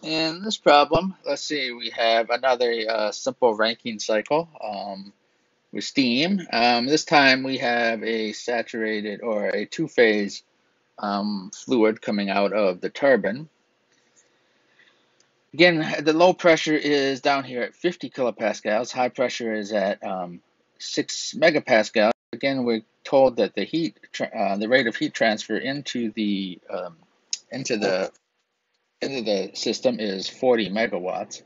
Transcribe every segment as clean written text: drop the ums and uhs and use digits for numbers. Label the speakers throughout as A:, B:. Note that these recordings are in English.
A: In this problem, let's see, we have another simple Rankine cycle with steam. This time we have a saturated or a two-phase fluid coming out of the turbine. Again, the low pressure is down here at 50 kilopascals. High pressure is at 6 megapascals. Again, we're told that the rate of heat transfer into the system is 40 megawatts.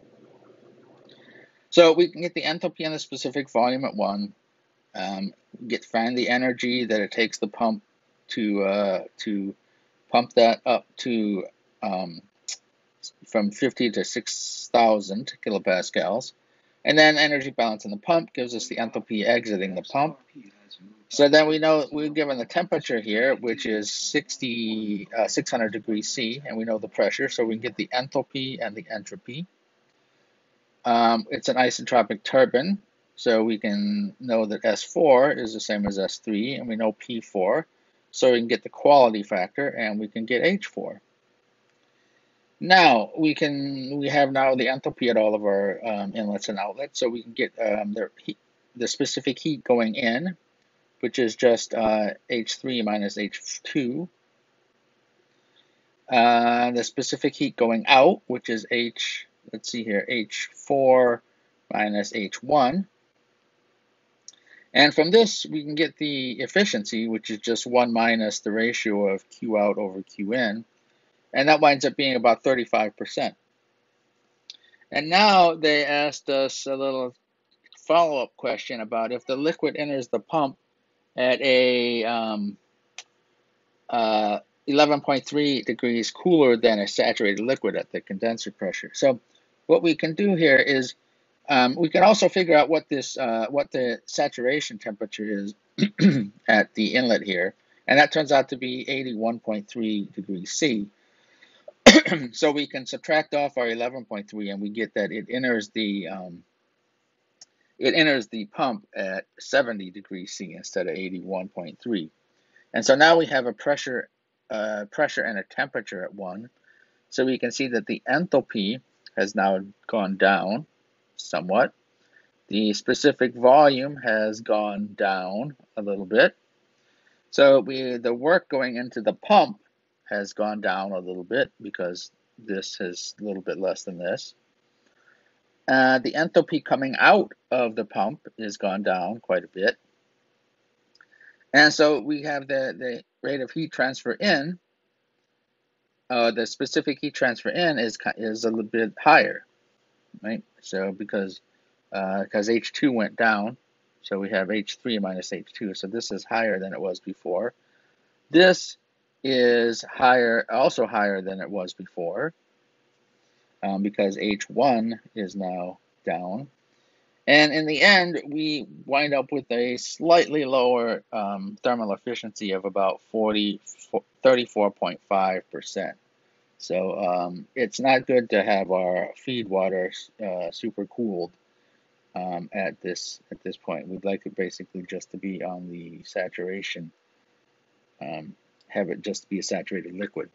A: So we can get the enthalpy on the specific volume at 1, find the energy that it takes the pump to pump that up to from 50 to 6,000 kilopascals, and then energy balance in the pump gives us the enthalpy exiting the pump. So then we know we're given the temperature here, which is 600 degrees C, and we know the pressure, so we can get the enthalpy and the entropy. It's an isentropic turbine, so we can know that S4 is the same as S3, and we know P4, so we can get the quality factor, and we can get H4. Now we have now the enthalpy at all of our inlets and outlets, so we can get the specific heat going in, which is just H3 minus H2. The specific heat going out, which is let's see here, H4 minus H1. And from this, we can get the efficiency, which is just 1 minus the ratio of Q out over Q in. And that winds up being about 35%. And now they asked us a little follow-up question about if the liquid enters the pump at a 11.3 degrees cooler than a saturated liquid at the condenser pressure. So what we can do here is we can also figure out what the saturation temperature is at the inlet here, and that turns out to be 81.3 degrees C. So we can subtract off our 11.3, and we get that it enters the pump at 70 degrees C instead of 81.3. And so now we have a pressure and a temperature at 1. So we can see that the enthalpy has now gone down somewhat. The specific volume has gone down a little bit. So the work going into the pump has gone down a little bit because this is a little bit less than this. The enthalpy coming out of the pump has gone down quite a bit. And so we have the rate of heat transfer in. The specific heat transfer in is a little bit higher, right? So because H2 went down, so we have H3 minus H2. So this is higher than it was before. This is also higher than it was before, because H1 is now down. And in the end, we wind up with a slightly lower thermal efficiency of about 34.5%. So it's not good to have our feed water super cooled at this point. We'd like it basically just to be on the saturation, have it just be a saturated liquid.